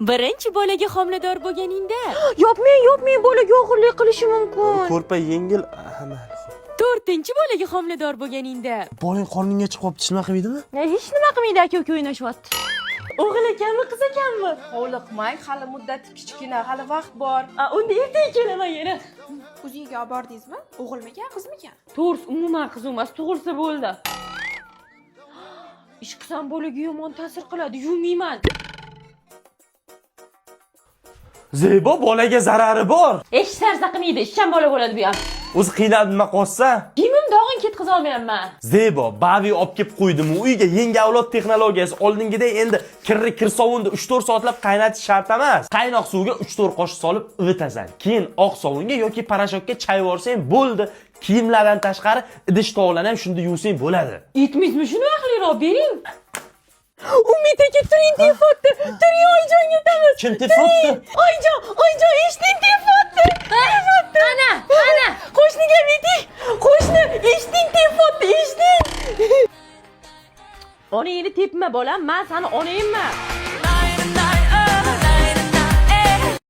Birinchi bolaga homilador bo'lganingda, Yopmang, bolaga og'irlik qilishi mumkin. Ko'rpa yengil amal. to'rtinchi bolaga homilador bo'lganingda, Bolang qorningga chiqib qolib nima qilmaydimi? Hech nima qilmaydi, aka-uka o'ynashyapti. o'g'il ekanmi, qiz ekanmi? Hovliqmang, hali muddati kichkina, hali vaqt bor. Unda ertaga kelaman yana. O'ziga olib bordingizmi? O'g'ilmikan, qizmikan? To'g'risi, umuman qiz emas, tug'ilsa bo'ldi. Ish qilsam bolaga yomon ta'sir qiladi, yuvmayman. Zebo bolaga zarari bor. Ish sarsa qilmaydi, ishchan bola bo'ladi bu ham. O'zi qiynalib nima qolsa? Kiyimim dog'in ketqiza olmayapman. Zebo bavi olib kelib qo'ydimi? Uyga yangi avlod texnologiyasi oldingidek endi kir sovunni 3-4 soatlab qaynatish shart emas. Qaynoq suvga 3-4 qoshiq solib ivitasan. Keyin oq sovunga yoki parashokka chay yuborsang bo'ldi. Kiyimlardan tashqari idish to'g'lan ham shunda yuvsang bo'ladi. Aytmaysizmi, shuni vaqtliroq bering. Umid aka, turing telefonni. Turing, Oyjon yetamiz. Kim telefonni? Oyjon, eshitding telefonni. Ana. Qo'shniga ayting. Qo'shni, eshitding telefonni, eshitding. Onangni tepma bolam, men seni onangman.